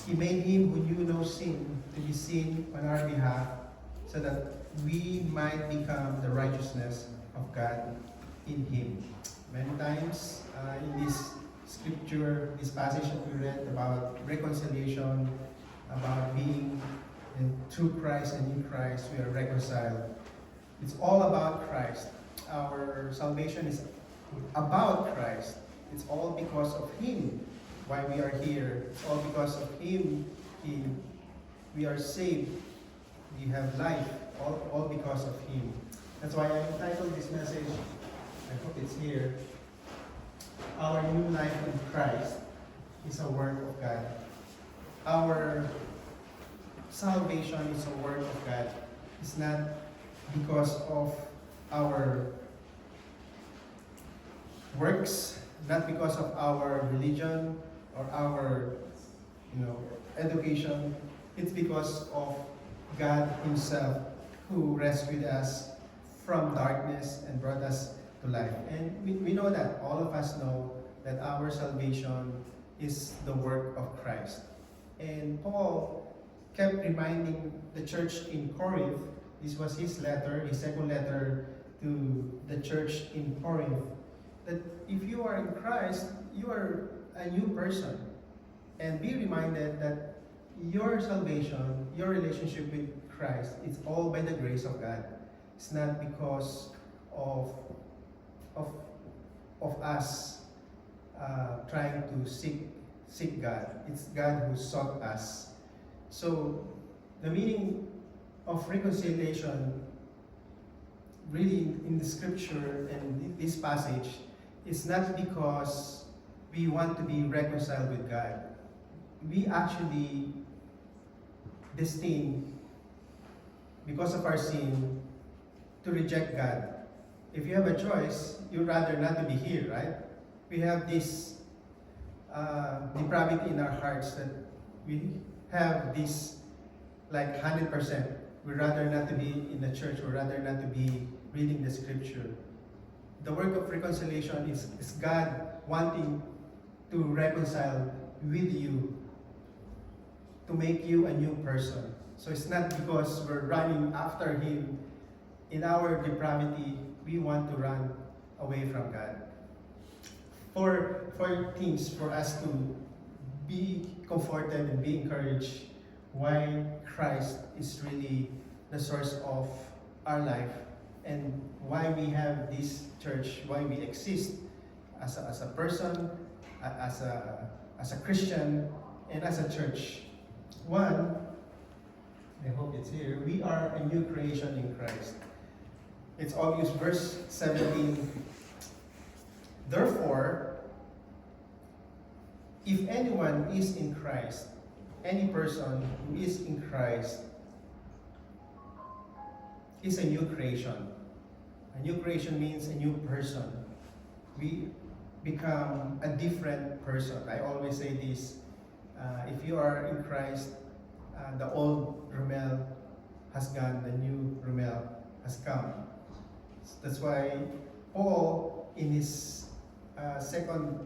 He made him who knew no sin to be sin on our behalf, so that we might become the righteousness of God in him. Many times in this scripture, this passage that we read about reconciliation, about being through Christ and in Christ, we are reconciled. It's all about Christ. Our salvation is about Christ. It's all because of him why we are here. It's all because of him we are saved. We have life, all because of him. That's why I entitled this message, I hope it's here, Our New Life in Christ is a Work of God. Our salvation is a work of God. It's not because of our works, not because of our religion or our education. It's because of God himself who rescued us from darkness and brought us to life. And we know that, all of us know that our salvation is the work of Christ. And Paul kept reminding the church in Corinth, this was his letter, his second letter to the church in Corinth, that if you are in Christ, you are a new person. And be reminded that your salvation, your relationship with Christ, it's all by the grace of God. It's not because of us trying to seek God. It's God who sought us. So the meaning of reconciliation, really in the scripture and this passage, is not because we want to be reconciled with God. We actually destined, because of our sin, to reject God. If you have a choice, you'd rather not to be here, right? We have this depravity in our hearts that we have this like 100%. We'd rather not to be in the church, we'd rather not to be reading the scripture. The work of reconciliation is God wanting to reconcile with you, to make you a new person. So it's not because we're running after him. In our depravity, we want to run away from God. For things, for us to be comforted and be encouraged why Christ is really the source of our life and why we have this church, why we exist as a person, as a Christian, and as a church. One, I hope it's here, we are a new creation in Christ. It's obvious, verse 17. Therefore, if anyone is in Christ, any person who is in Christ is a new creation. A new creation means a new person. We become a different person. I always say this, if you are in Christ, the old Romel has gone, the new Romel has come. That's why Paul, in his second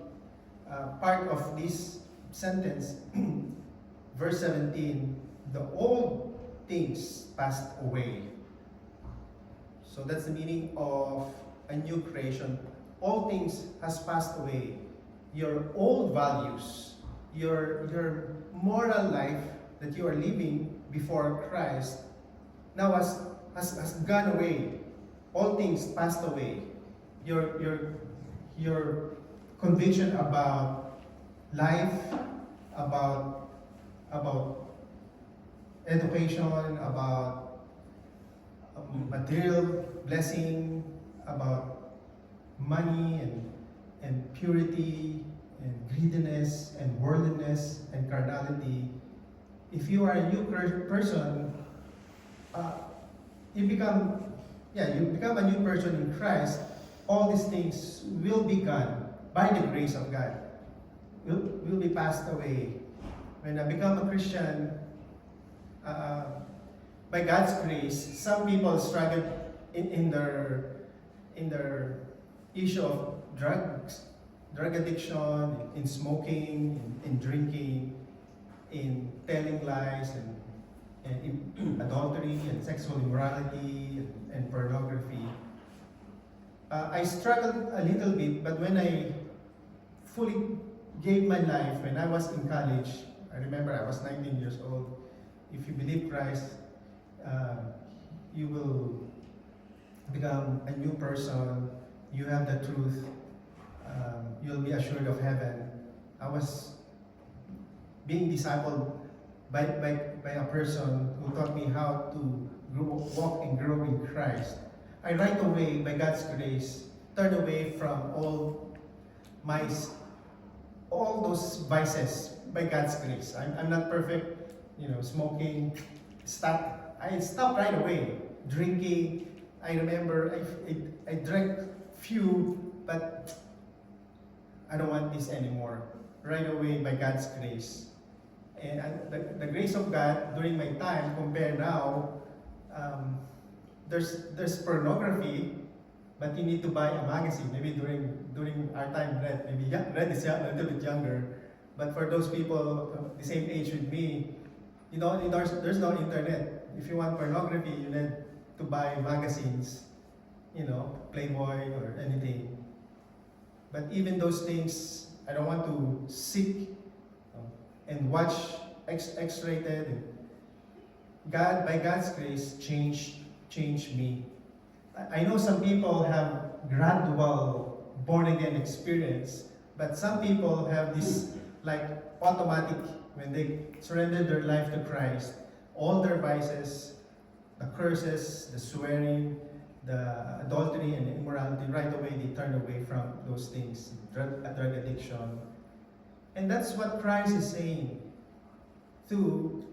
part of this sentence, verse 17, the old things passed away. So that's the meaning of a new creation. All things has passed away. Your old values, your moral life that you are living before Christ now has gone away. All things passed away. Your conviction about life, about education, about material blessing, about money and purity and greediness and worldliness and carnality. If you are a new person, you become a new person in Christ. All these things will be gone by the grace of God. Will be passed away. When I become a Christian, by God's grace, some people struggle in their issue of drug addiction, in smoking, in drinking, in lies and adultery and sexual immorality and pornography. I struggled a little bit, but when I fully gave my life, when I was in college, I remember I was 19 years old. If you believe Christ, you will become a new person. You have the truth. You'll be assured of heaven. I was being discipled by a person who taught me how to walk and grow in Christ. I right away, by God's grace, turned away from all those vices by God's grace. I'm not perfect, smoking. I stopped right away. Drinking. I remember I drank few, but I don't want this anymore. Right away by God's grace. And the grace of God during my time, compare now, there's pornography, but you need to buy a magazine. Maybe during our time, Red is a little bit younger. But for those people the same age with me, there's no internet. If you want pornography, you need to buy magazines, Playboy or anything. But even those things, I don't want to seek and watch X-rated. God, by God's grace, changed me. I know some people have gradual born-again experience, but some people have this like automatic, when they surrender their life to Christ, all their vices, the curses, the swearing, the adultery and the immorality, right away they turn away from those things, drug addiction. And that's what Christ is saying to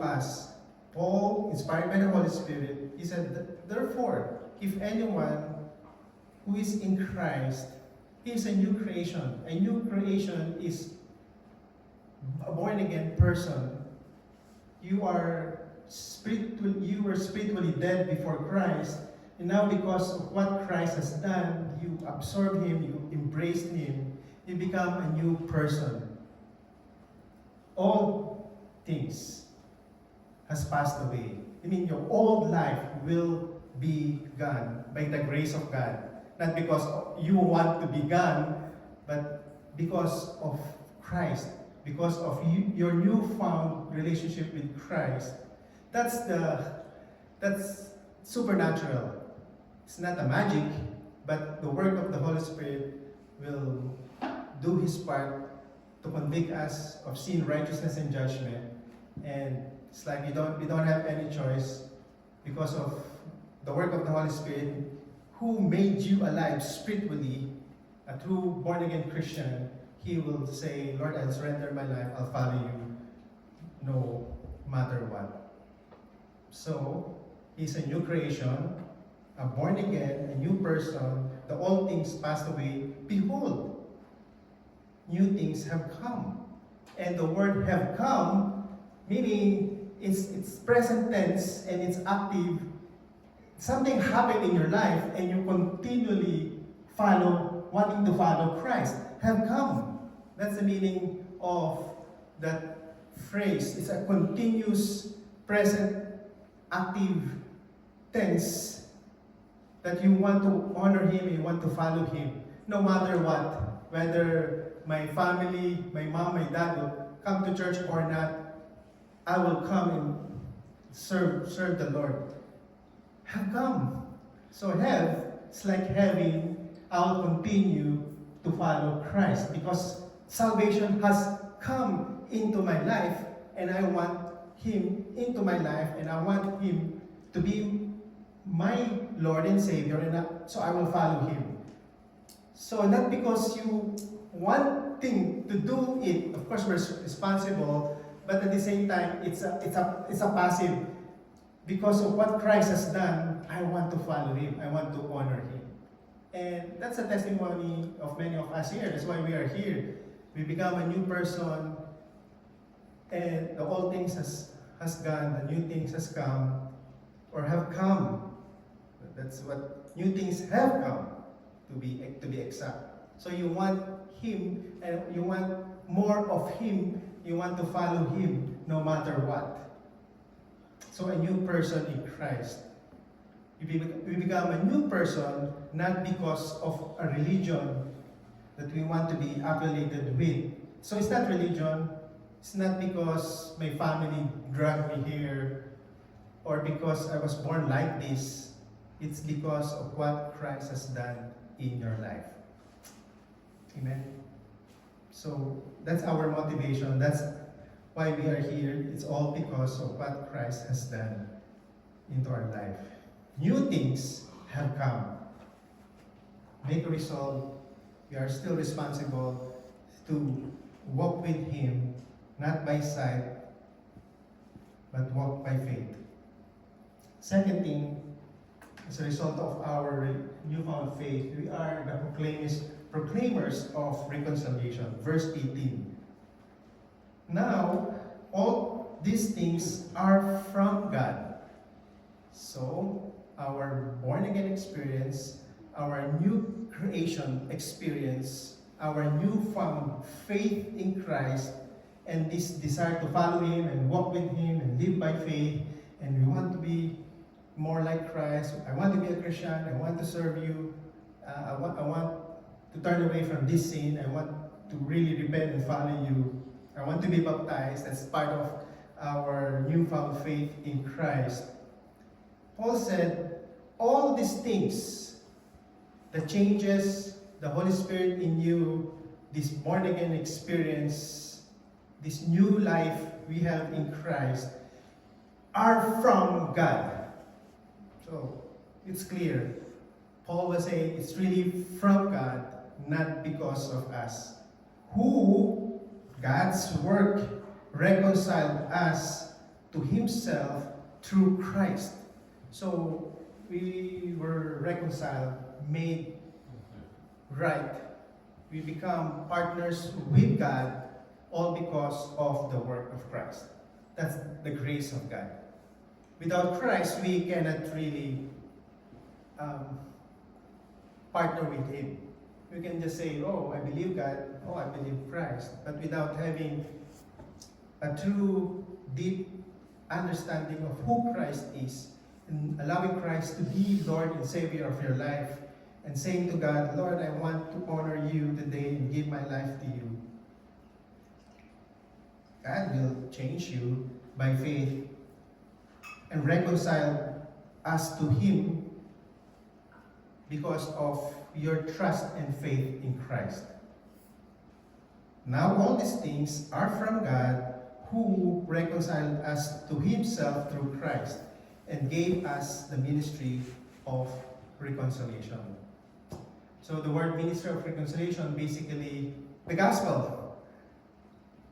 us. Paul, inspired by the Holy Spirit, he said, therefore, if anyone who is in Christ, he is a new creation. A new creation is a born-again person. You were spiritually dead before Christ, and now because of what Christ has done, you absorb Him, you embrace Him, you become a new person. All things has passed away. I mean, your old life will be gone by the grace of God. Not because you want to be gone, but because of Christ, because of your newfound relationship with Christ. That's supernatural. It's not a magic, but the work of the Holy Spirit will do His part to convict us of sin, righteousness, and judgment. And it's like we don't have any choice because of the work of the Holy Spirit, who made you alive spiritually. A true born-again Christian, he will say, Lord, I'll surrender my life, I'll follow you no matter what. So, he's a new creation, a born-again, a new person. The old things passed away. Behold, new things have come. And the word have come, meaning it's present tense and it's active. Something happened in your life and you continually wanting to follow Christ. Have come. That's the meaning of that phrase. It's a continuous, present, active tense that you want to honor Him, you want to follow Him, no matter what. Whether my family, my mom, my dad will come to church or not, I will come and serve the Lord. Have come. So it's like having, I'll continue to follow Christ because salvation has come into my life and I want Him into my life and I want Him to be my Lord and Savior, and so I will follow Him. So not because you want to do it, of course we're responsible, but at the same time it's a passive. Because of what Christ has done, I want to follow Him. I want to honor Him. And that's a testimony of many of us here. That's why we are here. We become a new person, and the old things has gone, the new things has come, or have come. That's what new things have come, to be exact. So you want Him, and you want more of Him you want to follow Him no matter what. So a new person in Christ. We become a new person not because of a religion that we want to be affiliated with. So it's not religion. It's not because my family dragged me here or because I was born like this. It's because of what Christ has done in your life. Amen. So that's our motivation. That's why we are here. It's all because of what Christ has done into our life. New things have come. Make a resolve. We are still responsible to walk with Him, not by sight, but walk by faith. Second thing, as a result of our newfound faith, we are the proclaimers of reconciliation. Verse 18. Now, all these things are from God. So, our born-again experience, our new creation experience, our newfound faith in Christ, and this desire to follow Him and walk with Him and live by faith, and we want to be more like Christ. I want to be a Christian. I want to serve you. I want to turn away from this sin. I want to really repent and follow you. I want to be baptized. That's part of our newfound faith in Christ. Paul said, all these things, the changes, the Holy Spirit in you, this born-again experience, this new life we have in Christ, are from God. So, it's clear. Paul was saying it's really from God, not because of us. Who, God's work, reconciled us to Himself through Christ. So, we were reconciled, made right. We become partners with God, all because of the work of Christ. That's the grace of God. Without Christ, we cannot really partner with Him. We can just say, oh, I believe God, oh, I believe Christ. But without having a true, deep understanding of who Christ is, and allowing Christ to be Lord and Savior of your life, and saying to God, Lord, I want to honor you today and give my life to you. God will change you by faith and reconcile us to Him because of your trust and faith in Christ. Now all these things are from God, who reconciled us to Himself through Christ and gave us the ministry of reconciliation. So the word ministry of reconciliation, basically the gospel.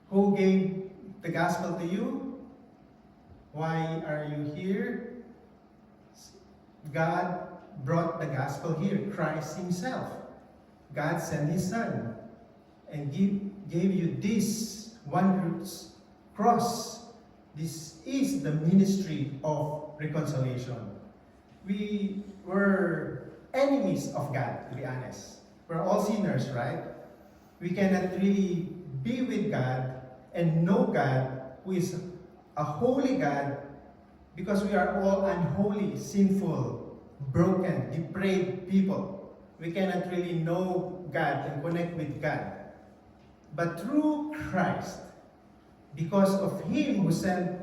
Who gave the gospel to you? Why are you here? God brought the gospel here, Christ Himself. God sent His Son and gave you this one cross. This is the ministry of reconciliation. We were enemies of God, to be honest. We're all sinners, right? We cannot really be with God and know God, who is a holy God, because we are all unholy, sinful, broken, depraved people. We cannot really know God and connect with God. But through Christ, because of Him who sent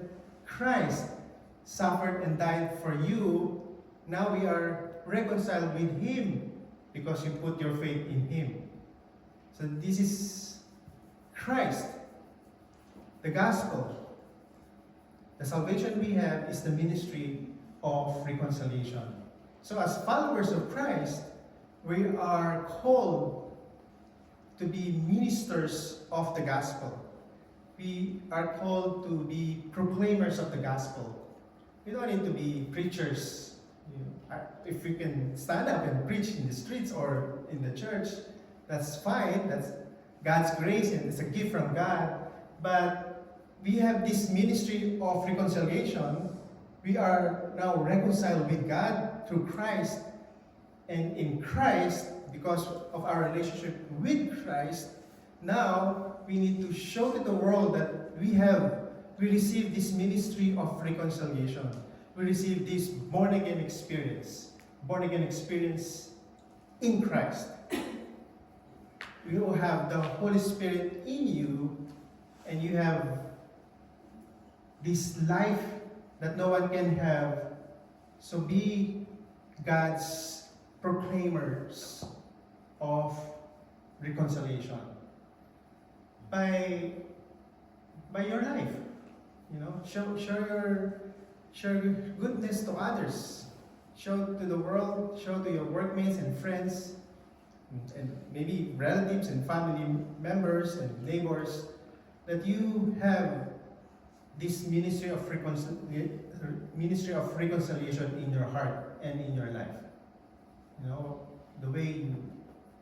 Christ, suffered and died for you, now we are reconciled with Him because you put your faith in Him. So this is Christ, the gospel. The salvation we have is the ministry of reconciliation. So as followers of Christ, we are called to be ministers of the gospel. We are called to be proclaimers of the gospel. We don't need to be preachers. If we can stand up and preach in the streets or in the church, that's fine. That's God's grace and it's a gift from God. But we have this ministry of reconciliation. We are now reconciled with God through Christ. And in Christ, because of our relationship with Christ, now we need to show to the world that we received this ministry of reconciliation. We received this born again experience in Christ. You will have the Holy Spirit in you, and you have this life that no one can have. So be God's proclaimers of reconciliation by your life. Show your goodness to others. Show to the world, show to your workmates and friends, and maybe relatives and family members and neighbors that you have this ministry of reconciliation in your heart and in your life. The way you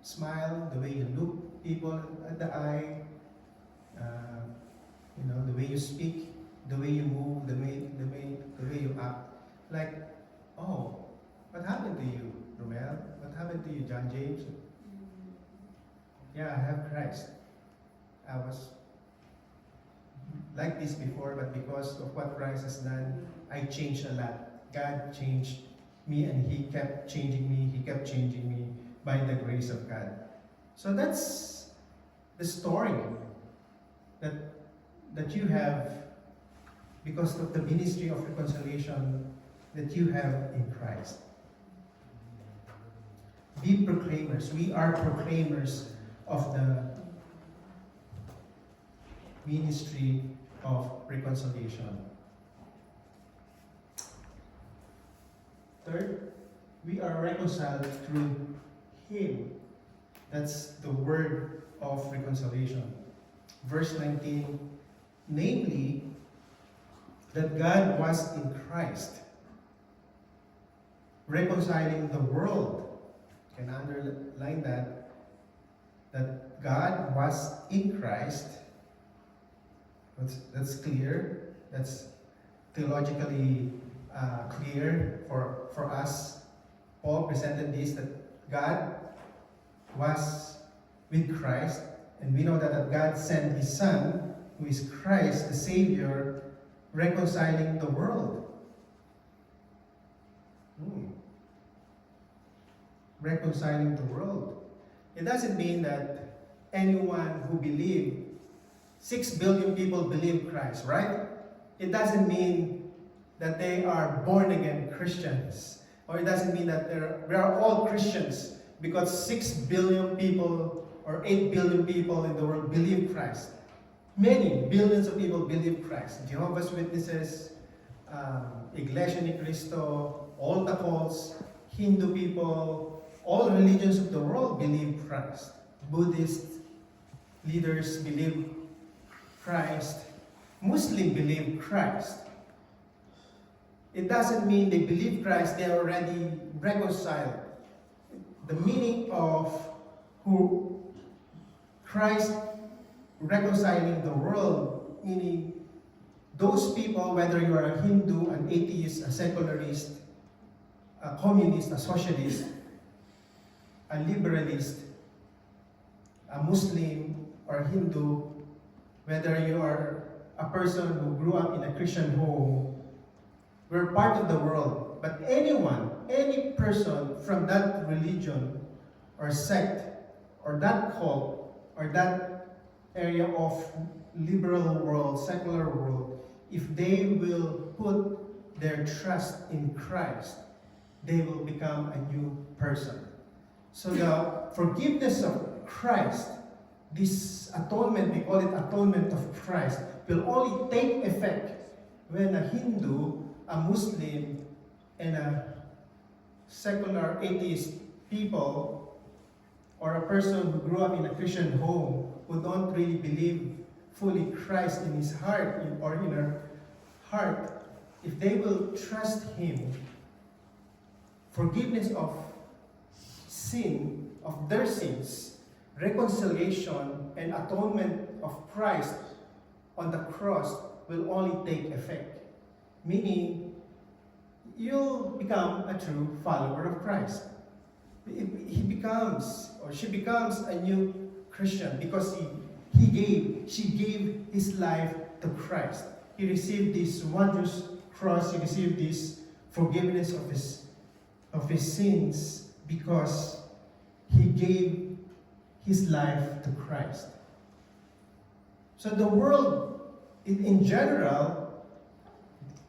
smile, the way you look people at the eye, the way you speak, the way you move, the way you act. Like, oh, what happened to you, Romel? What happened to you, John James? Yeah, I have Christ. I was like this before, but because of what Christ has done, I changed a lot. God changed me, and He kept changing me. He kept changing me by the grace of God. So that's the story that you have because of the ministry of reconciliation that you have in Christ. Be proclaimers. We are proclaimers of the ministry of reconciliation. Third, we are reconciled through Him. That's the word of reconciliation. Verse 19, namely, that God was in Christ, reconciling the world. You can underline that God was in Christ. That's clear. That's theologically clear for us. Paul presented this, that God was with Christ, and we know that God sent His Son, who is Christ, the Savior, reconciling the world. Reconciling the world. It doesn't mean that anyone who believes, 6 billion people believe Christ, right? It doesn't mean that they are born again Christians. Or it doesn't mean that we are all Christians because 6 billion people or 8 billion people in the world believe Christ. Many billions of people believe Christ. Jehovah's Witnesses, Iglesia ni Cristo, all the cults, Hindu people, all religions of the world believe Christ. Buddhist leaders believe Christ. Muslims believe Christ. It doesn't mean they believe Christ, they are already reconciled. The meaning of who Christ reconciling the world, meaning those people, whether you are a Hindu, an atheist, a secularist, a communist, a socialist, a liberalist, a Muslim or Hindu, whether you are a person who grew up in a Christian home, we're part of the world. But anyone, any person from that religion or sect or that cult or that area of liberal world, secular world, if they will put their trust in Christ, they will become a new person. So the forgiveness of Christ, this atonement, we call it atonement of Christ, will only take effect when a Hindu, a Muslim, and a secular atheist people, or a person who grew up in a Christian home who don't really believe fully Christ in his heart or in her heart, if they will trust Him, forgiveness of sin, of their sins, reconciliation and atonement of Christ on the cross will only take effect. Meaning, you'll become a true follower of Christ. He becomes, or she becomes a new Christian because she gave his life to Christ. He received this wondrous cross, he received this forgiveness of his sins because he gave his life to Christ. So the world, in general,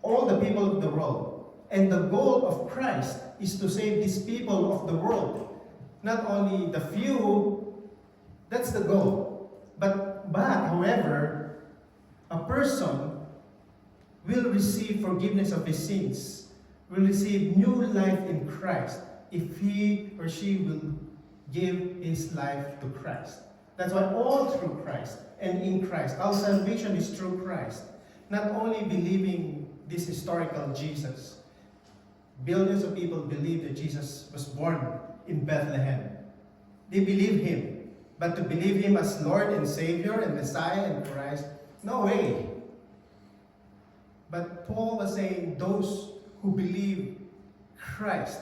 all the people of the world, and the goal of Christ is to save these people of the world. Not only the few, that's the goal. But however, a person will receive forgiveness of his sins, will receive new life in Christ if he or she will give his life to Christ. That's why all through Christ and in Christ, our salvation is through Christ. Not only believing this historical Jesus. Billions of people believe that Jesus was born in Bethlehem. They believe him. But to believe him as Lord and Savior and Messiah and Christ, no way. But Paul was saying those who believe Christ,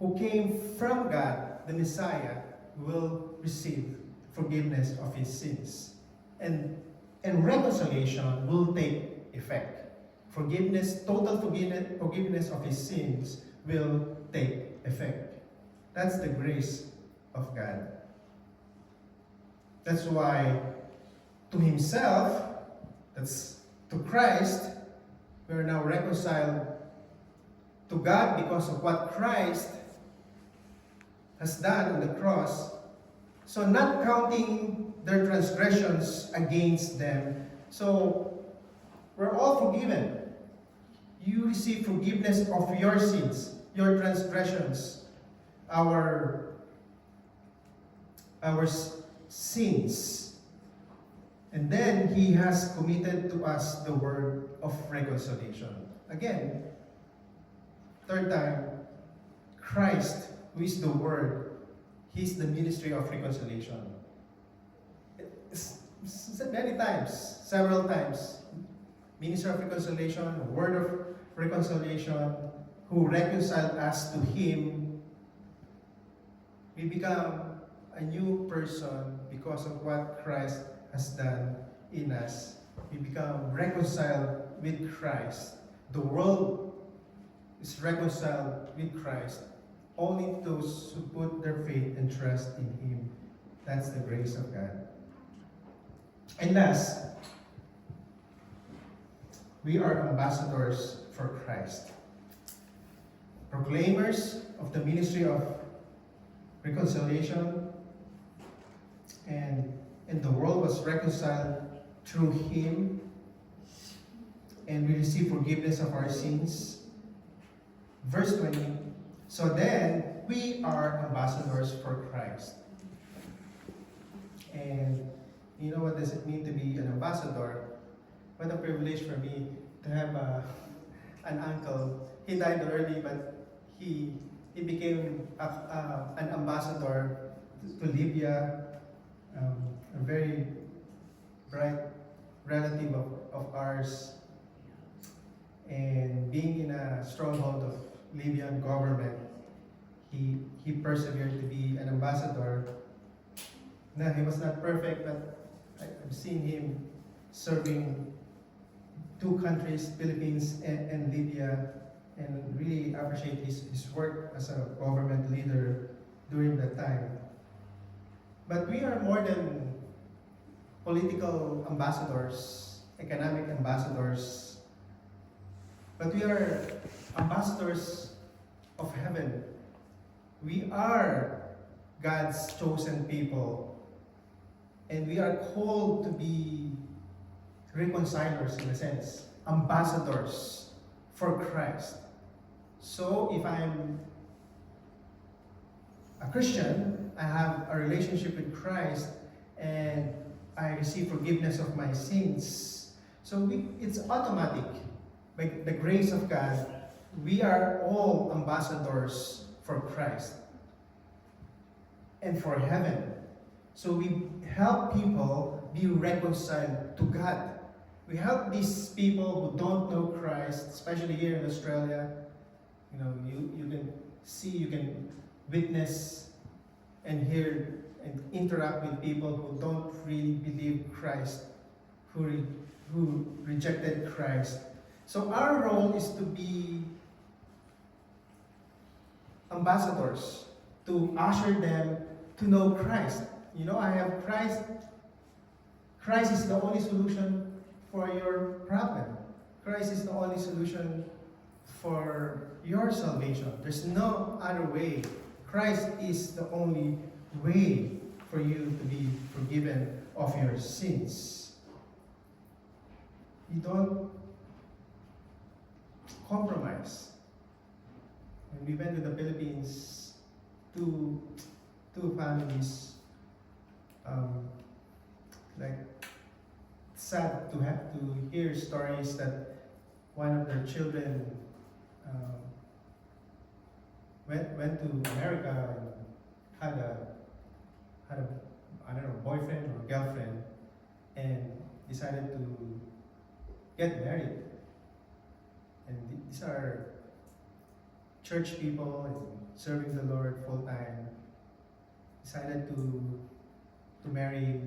who came from God, the Messiah, will receive forgiveness of his sins. And reconciliation will take effect. Total forgiveness of his sins will take effect. That's the grace of God. That's why to himself, that's to Christ, we are now reconciled to God because of what Christ has done on the cross. So not counting their transgressions against them. So we're all forgiven. You receive forgiveness of your sins, your transgressions, our sins. And then he has committed to us the word of reconciliation. Again, third time, Christ, who is the word, he's the ministry of reconciliation. It's many times, several times, minister of reconciliation, word of reconciliation, who reconciled us to him. We become a new person because of what Christ has done in us. We become reconciled with Christ. The world is reconciled with Christ. Only those who put their faith and trust in him. That's the grace of God. And last, we are ambassadors for Christ. Proclaimers of the ministry of reconciliation, and the world was reconciled through him, and we receive forgiveness of our sins. Verse 20, so then we are ambassadors for Christ. And you know what does it mean to be an ambassador? What a privilege for me to have an uncle. He died early, but he became an ambassador to Libya, a very bright relative of ours. And being in a stronghold of Libyan government, he persevered to be an ambassador. Now, he was not perfect, but I've seen him serving two countries, Philippines and Libya, and really appreciate his work as a government leader during that time. But we are more than political ambassadors, economic ambassadors, but we are ambassadors of heaven. We are God's chosen people, and we are called to be reconcilers in a sense, ambassadors for Christ. So if I'm a Christian, I have a relationship with Christ, and I receive forgiveness of my sins. So it's automatic. By the grace of God, we are all ambassadors for Christ and for heaven. So we help people be reconciled to God. We help these people who don't know Christ, especially here in Australia. You know, you can see, you can witness and hear and interact with people who don't really believe Christ, who rejected Christ. So our role is to be ambassadors, to usher them to know Christ. You know, I have Christ. Christ is the only solution for your problem. Christ is the only solution for your salvation. There's no other way. Christ is the only way for you to be forgiven of your sins. You don't compromise. When we went to the Philippines, two families, like, sad to have to hear stories that one of their children went to America and had a I don't know, boyfriend or girlfriend, and decided to get married. And these are church people and serving the Lord full time. Decided to marry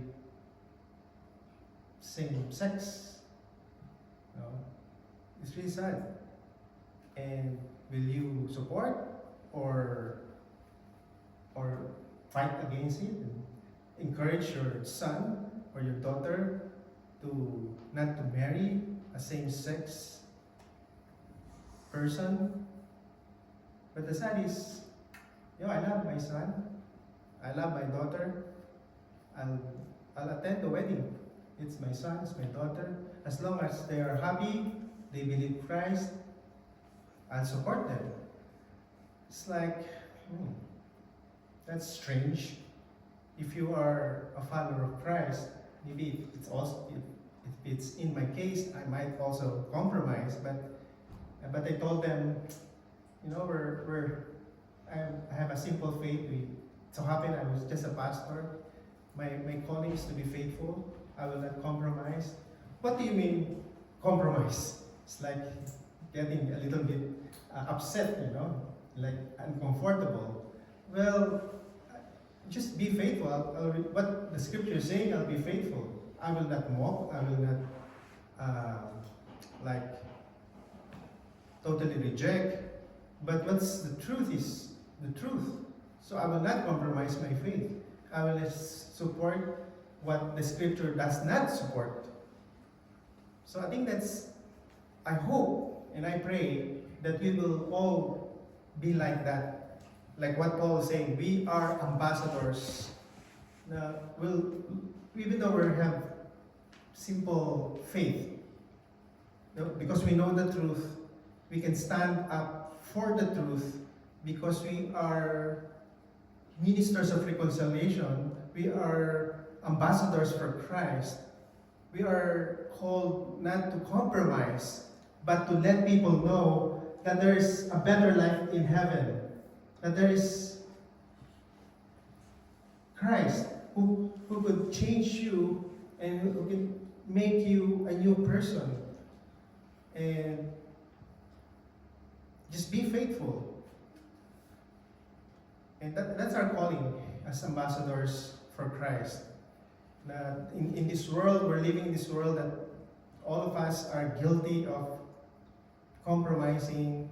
same sex. You know, it's really sad. And will you support or fight against it and encourage your son or your daughter to not to marry a same-sex person? But the sad is, I love my son, I love my daughter. I'll attend the wedding. It's my son, it's my daughter. As long as they are happy, they believe Christ, I'll support them. It's like, that's strange. If you are a follower of Christ, maybe if it's in my case, I might also compromise. But I told them, I have a simple faith. So happened I was just a pastor. My calling is to be faithful. I will not compromise. What do you mean compromise? It's like getting a little bit upset, like uncomfortable. Well, just be faithful. What the scripture is saying, I'll be faithful. I will not mock. I will not totally reject. But what's the truth is the truth. So I will not compromise my faith. I will support what the scripture does not support. So I think I hope and I pray that we will all be like that. Like what Paul is saying, we are ambassadors. Even though we have simple faith, because we know the truth, we can stand up for the truth because we are ministers of reconciliation. We are ambassadors for Christ. We are called not to compromise, but to let people know that there is a better life in heaven. That there is Christ who could change you and who can make you a new person. And just be faithful. And that's our calling as ambassadors for Christ. That in this world, we're living in this world that all of us are guilty of compromising,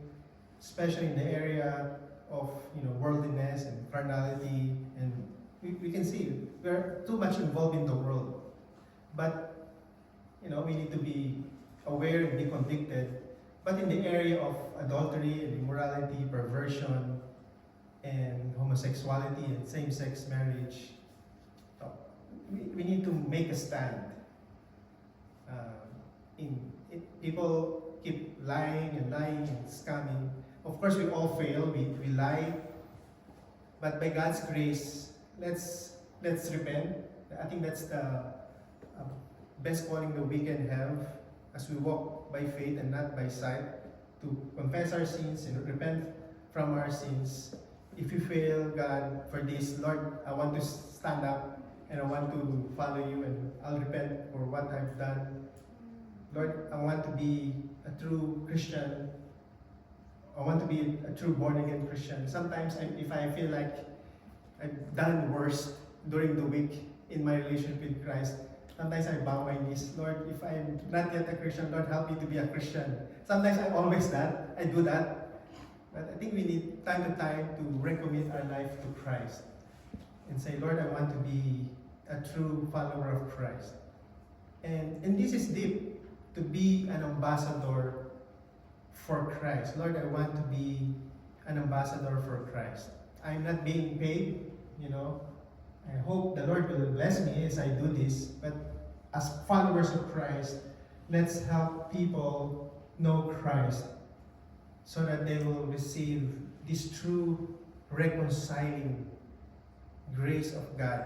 especially in the area of worldliness and carnality, and we can see we're too much involved in the world. But we need to be aware and be convicted. But in the area of adultery and immorality, perversion, and homosexuality and same-sex marriage, we need to make a stand. People keep lying and scamming. Of course, we all fail. We lie, but by God's grace, let's repent. I think that's the best calling that we can have as we walk by faith and not by sight, to confess our sins and repent from our sins. If you fail God for this, Lord, I want to stand up and I want to follow you, and I'll repent for what I've done. Lord, I want to be a true Christian. I want to be a true born-again Christian. Sometimes if I feel like I've done worse during the week in my relationship with Christ. Sometimes I bow my knees, Lord, if I'm not yet a Christian, Lord, help me to be a Christian. Sometimes I always that, I do that. But I think we need time to time to recommit our life to Christ and say, Lord, I want to be a true follower of Christ. And this is deep, to be an ambassador for Christ. Lord, I want to be an ambassador for Christ. I'm not being paid, you know. I hope the Lord will bless me as I do this, but as followers of Christ, let's help people know Christ so that they will receive this true reconciling grace of God.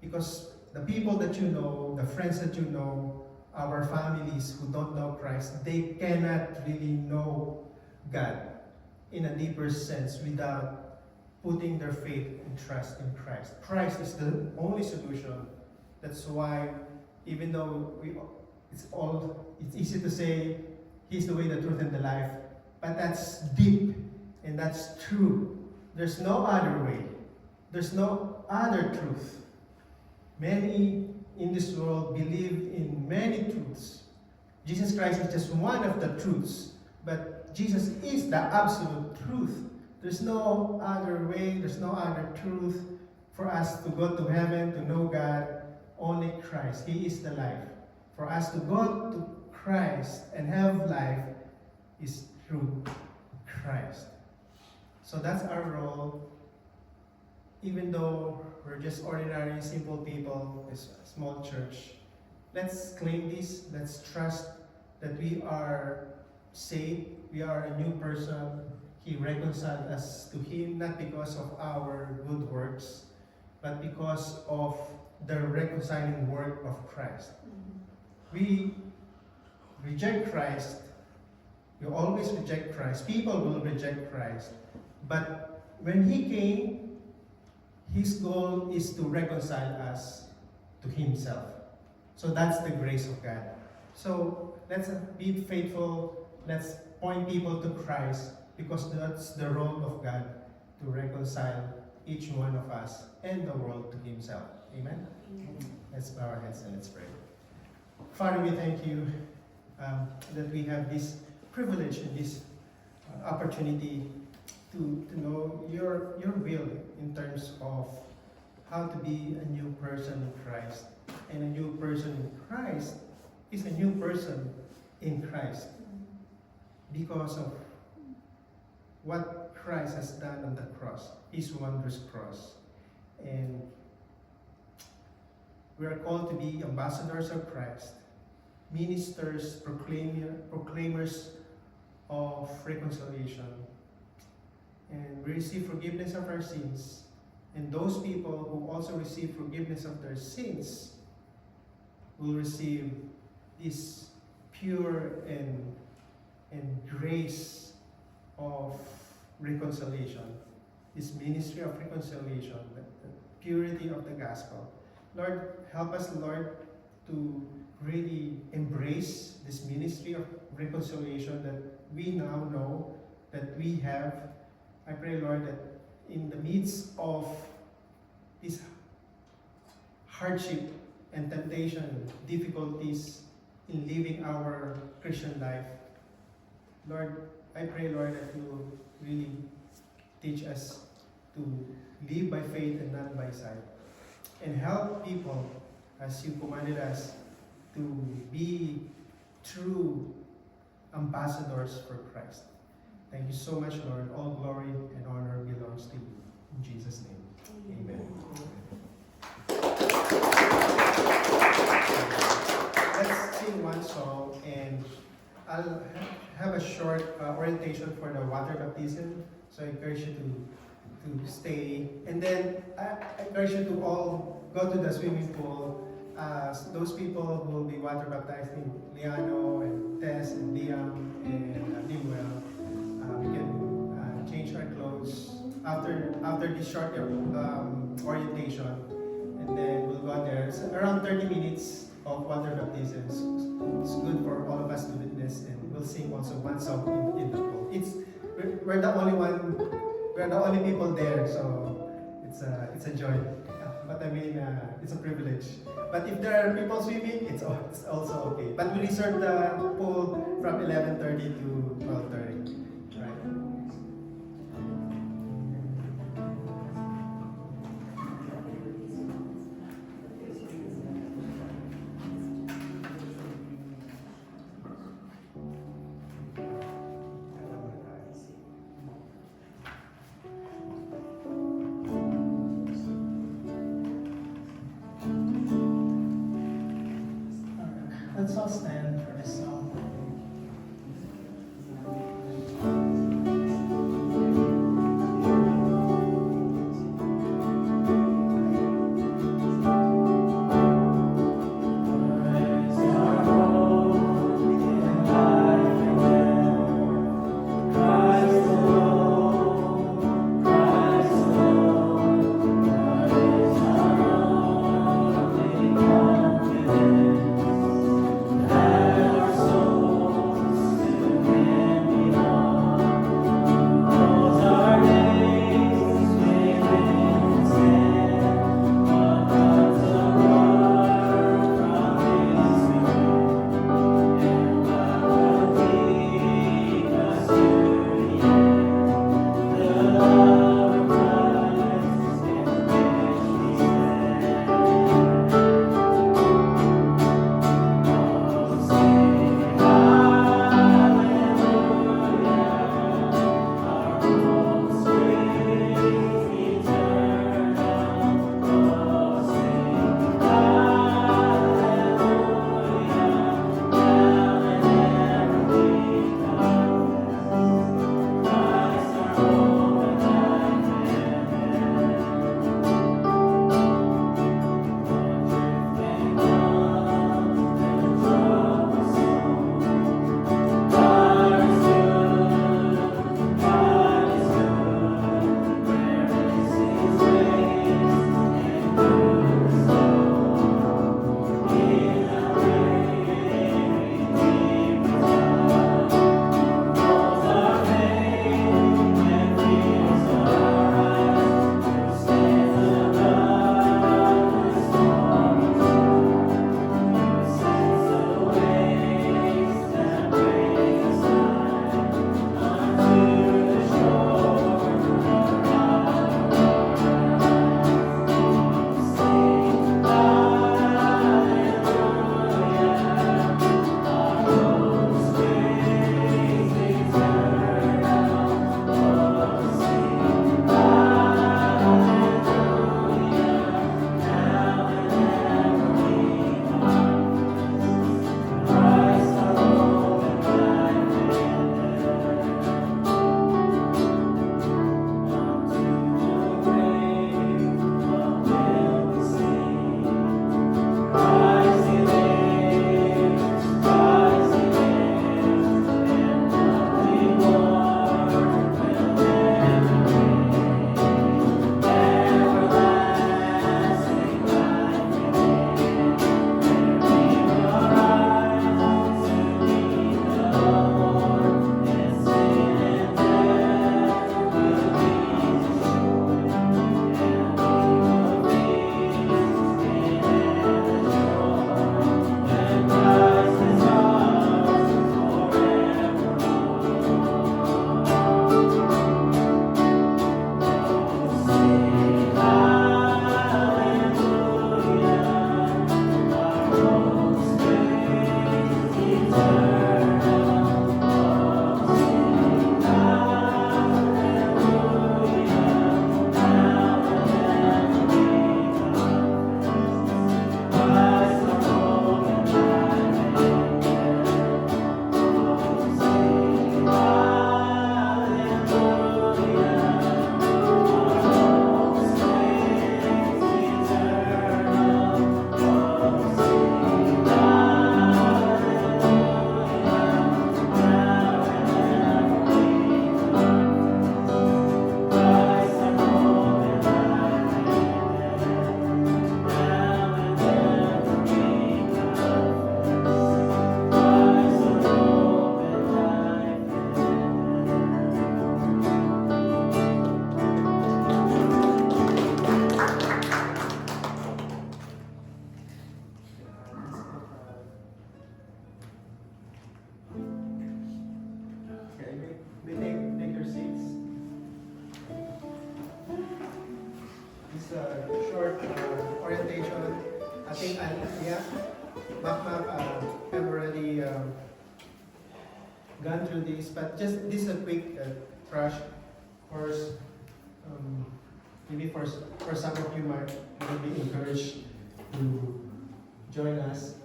Because the people that you know, the friends that you know, our families who don't know Christ, they cannot really know God in a deeper sense without putting their faith and trust in Christ. Christ is the only solution. That's why, even though it's easy to say He's the way, the truth, and the life, but that's deep and that's true. There's no other way. There's no other truth. Many in this world believe in many truths. Jesus Christ is just one of the truths, but Jesus is the absolute truth. There's no other way, there's no other truth for us to go to heaven, to know God, only Christ. He is the life. For us to go to Christ and have life is through Christ. So that's our role. Even though we're just ordinary, simple people, a small church, let's claim this, let's trust that we are saved, we are a new person. He reconciled us to Him, not because of our good works, but because of the reconciling work of Christ. We reject Christ, we always reject Christ, people will reject Christ, but when He came, His goal is to reconcile us to Himself. So that's the grace of God. So let's be faithful, let's point people to Christ, because that's the role of God, to reconcile each one of us and the world to Himself. Amen? Let's bow our heads and let's pray. Father, we thank You that we have this privilege and this opportunity to know your will in terms of how to be a new person in Christ. And a new person in Christ is a new person in Christ because of what Christ has done on the cross, His wondrous cross. And we are called to be ambassadors of Christ, ministers, proclaimers of reconciliation. And we receive forgiveness of our sins. And those people who also receive forgiveness of their sins will receive this pure and grace of reconciliation, this ministry of reconciliation, the purity of the gospel. Lord, help us, Lord, to really embrace this ministry of reconciliation that we now know that we have. I pray, Lord, that in the midst of this hardship and temptation, difficulties in living our Christian life, Lord, I pray, Lord, that You will really teach us to live by faith and not by sight, and help people as You commanded us to be true ambassadors for Christ. Thank You so much, Lord. All glory and honor belongs to You. In Jesus' name, amen. Let's sing one song, and I'll have a short orientation for the water baptism. So I encourage you to stay. And then I encourage you to all go to the swimming pool. Those people who will be water baptizing, Liano and Tess and Liam and Limuel, we can change our clothes after this short orientation, and then we'll go there. It's around 30 minutes of water baptisms. It's good for all of us to witness, and we'll sing also one song in the pool. We're the only people there, so it's a joy. But what I mean? It's a privilege. But if there are people swimming, it's also okay. But we reserve the pool from 11:30 to 12:30. Right? Let's all stand for this song. Christ I think yeah, I've already gone through this, but just this is a quick crash course. Maybe for some of you might be encouraged to join us.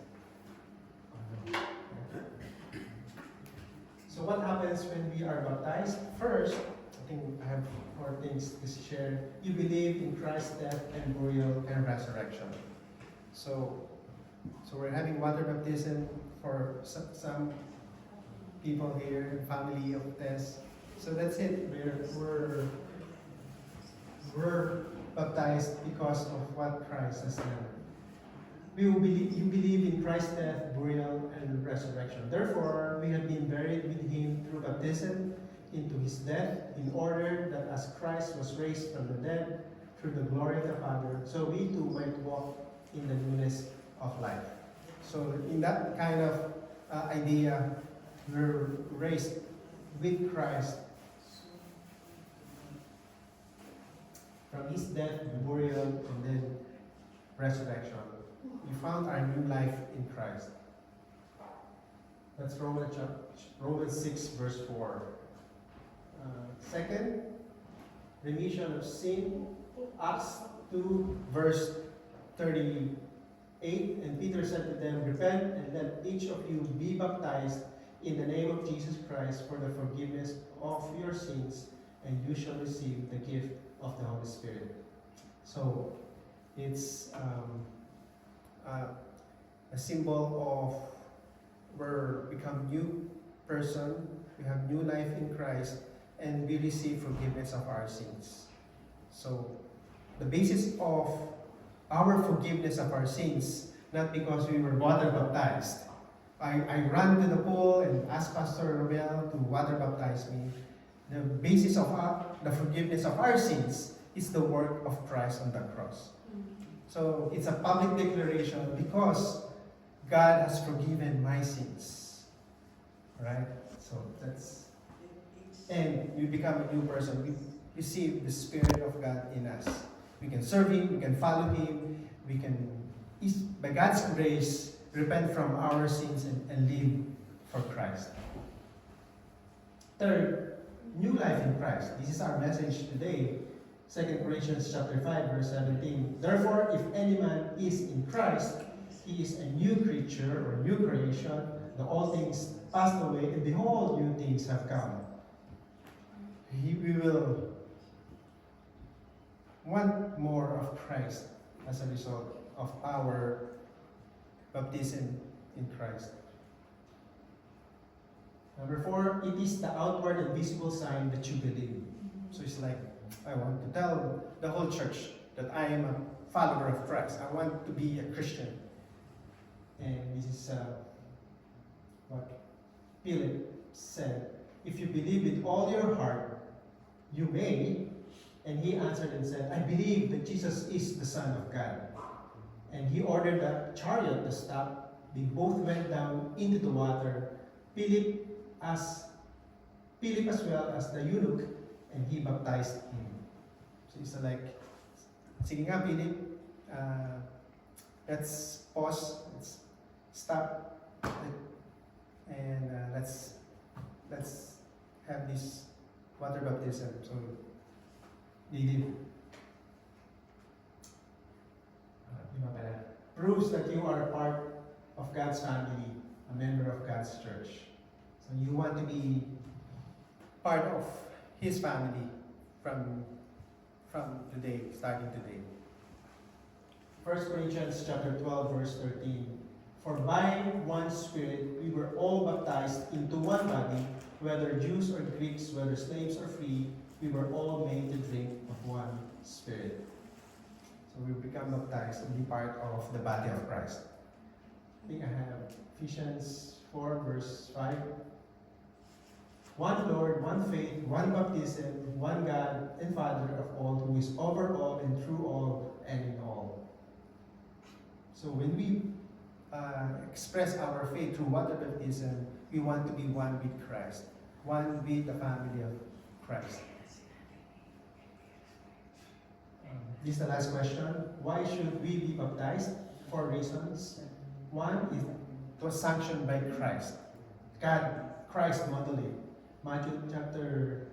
So what happens when we are baptized? First, I think I have more things to share. You believe in Christ's death and burial and resurrection. So we're having water baptism for some people here, family of Tess. So that's it. We're baptized because of what Christ has done. You believe in Christ's death, burial, and resurrection. Therefore, we have been buried with Him through baptism into His death, in order that as Christ was raised from the dead through the glory of the Father, so we too might walk in the newness of life. So in that kind of idea, we're raised with Christ from His death, burial, and then resurrection. We found our new life in Christ. That's Romans 6 verse 4. Second, remission of sin. Acts 2 verse 38. And Peter said to them, repent and let each of you be baptized in the name of Jesus Christ for the forgiveness of your sins, and you shall receive the gift of the Holy Spirit. So it's a symbol of we're become new person, we have new life in Christ, and we receive forgiveness of our sins. So the basis of our forgiveness of our sins, not because we were water baptized. I ran to the pool and asked Pastor Romel to water baptize me. The basis of the forgiveness of our sins is the work of Christ on the cross. So it's a public declaration because God has forgiven my sins. Right? So that's, and we become a new person. We receive the Spirit of God in us. We can serve Him, we can follow Him, we can, by God's grace, repent from our sins and live for Christ. Third, new life in Christ. This is our message today. 2 Corinthians chapter 5, verse 17. Therefore, if any man is in Christ, he is a new creature or new creation. The old things passed away, and behold, new things have come. We will want more of Christ as a result of our baptism in Christ. Number 4, it is the outward and visible sign that you believe. So it's like, I want to tell the whole church that I am a follower of Christ. I want to be a Christian. And this is what Philip said. If you believe with all your heart, you may. And he answered and said, I believe that Jesus is the Son of God. And he ordered the chariot to stop. They both went down into the water. Philip as well as the eunuch, and he baptized him. So it's like, sige nga, Philip, let's pause, let's stop, and let's have this water baptism. So they did. Proves that you are a part of God's family, a member of God's church. So you want to be part of His family from today, starting today. 1 Corinthians chapter 12, verse 13. For by one Spirit we were all baptized into one body, whether Jews or Greeks, whether slaves or free, we were all made to drink of one Spirit. So we become baptized and be part of the body of Christ. I think I have Ephesians 4, verse 5. One Lord, one faith, one baptism, one God and Father of all, who is over all and through all and in all. So when we express our faith through water baptism, we want to be one with Christ, one with the family of Christ. This is the last question. Why should we be baptized? 4 reasons. One is it was sanctioned by Christ. Christ modeled it. Matthew chapter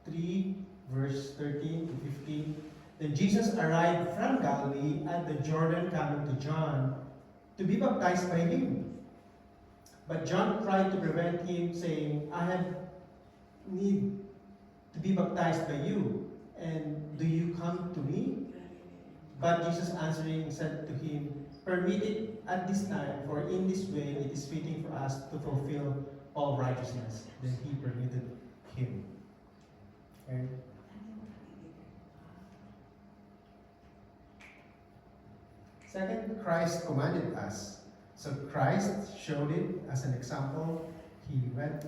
3, verse 13 to 15. Then Jesus arrived from Galilee at the Jordan, coming to John to be baptized by him. But John tried to prevent him, saying, I have need to be baptized by you, and do you come to me? But Jesus answering said to him, Permit it at this time, for in this way it is fitting for us to fulfill all righteousness. Then he permitted him. Okay? Second, Christ commanded us. So Christ showed it as an example. He went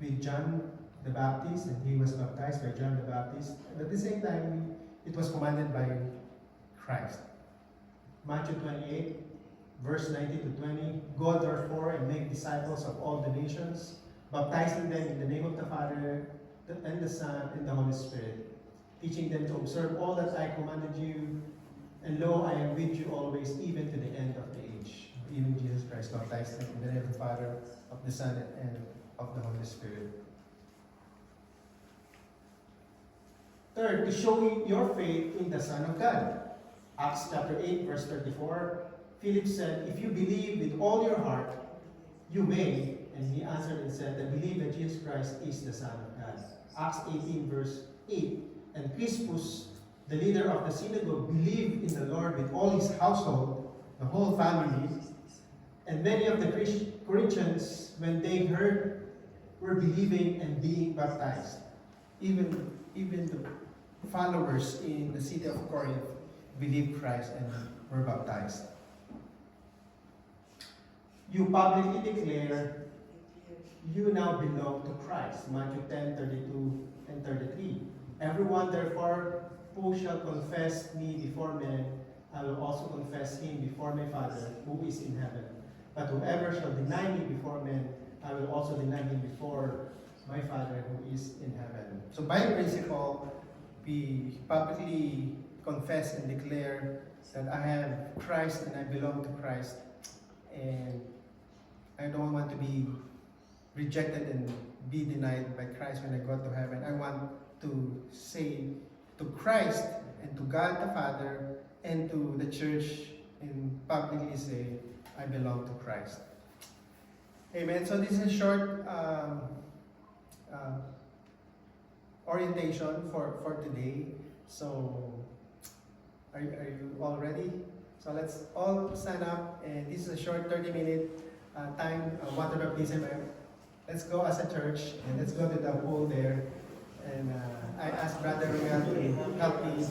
with John the Baptist and he was baptized by John the Baptist. And at the same time, it was commanded by Christ. Matthew 28, verse 19 to 20. Go therefore and make disciples of all the nations, baptizing them in the name of the Father and the Son and the Holy Spirit, teaching them to observe all that I commanded you. And lo, I am with you always, even to the end of the age. Even Jesus Christ baptized them in the name of the Father, of the Son, and of the Holy Spirit. Third, to show your faith in the Son of God. Acts chapter 8, verse 34. Philip said, If you believe with all your heart, you may. And he answered and said, I believe that Jesus Christ is the Son of God. Acts 18, verse 8. And Crispus, the leader of the synagogue, believed in the Lord with all his household, the whole family. And many of the Corinthians, when they heard, were believing and being baptized. Even the followers in the city of Corinth believed Christ and were baptized. You publicly declare you now belong to Christ. Matthew 10, 32 and 33. Everyone therefore who shall confess me before men, I will also confess him before my Father who is in heaven. But whoever shall deny me before men, I will also deny him before my Father who is in heaven. So by principle, we publicly confess and declare that I have Christ and I belong to Christ, and I don't want to be rejected and be denied by Christ when I go to heaven. I want to say to Christ and to God the Father and to the church and publicly say, I belong to Christ. Amen. So this is a short orientation for today. So are you all ready? So let's all stand up, and this is a short 30-minute time water baptism. Let's go as a church and let's go to the pool there. And I asked Brother Royal to help me.